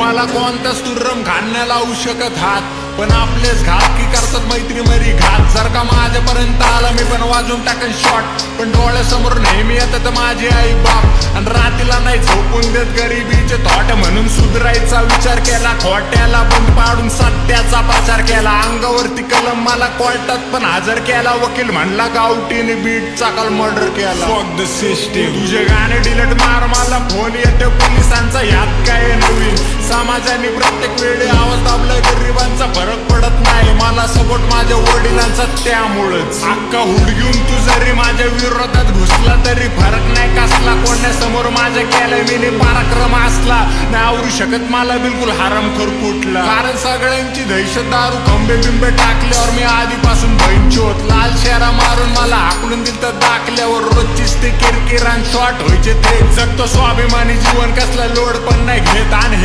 मला कोणताच तुर्रम घालण्या लावू शकत हात, पण आपलेच घात की करतात मैत्री मरी घात. जर का माझ्यापर्यंत आला मी पण वाजून टाकन शॉट, पण डोळ्यासमोर नेहमी येतात माझी आई बाप. आणि रातीला नाही झोपून देत गरिबीचे थॉट, म्हणून सुधरायचा विचार केला, खोट्याला बंद पाडून सत्याचा प्रचार केला. अंगावरती कलम मला कोर्टात पण हजर केला, वकील म्हणला गावठीने बीटचा काल मर्डर केला. फक द सिस्टीम, तुझे गाणे डिलीट मार, मला फोन येते पोलिसांचा, यात काय नवीन. समाजाने प्रत्येक वेळी आवाज दाबलाय, गरिबांचा फरक पडत नाही, मला सपोर्ट माझ्या वडिलांचा. त्यामुळेच अख्खा हुडगून तू जरी माझ्या विरोधात घुसला तरी फरक नाही कसला. कोणासमोर माझ्या केलं मी पराक्रम असला, नाही आवरू शकत मला बिलकुल हरामखोर कुठला. कारण सगळ्यांची दहशत दारू खंबे बिंबे टाकल्यावर मी आधीपासून भैंचोत. लाल शेरा मारून मला हाकलून दिलं दाखल्यावर, रोजचीच ते किरकिरान शॉट व्हायचे ते. जगतो स्वाभिमानी जीवन, कसला लोड पण नाही घेत. आणि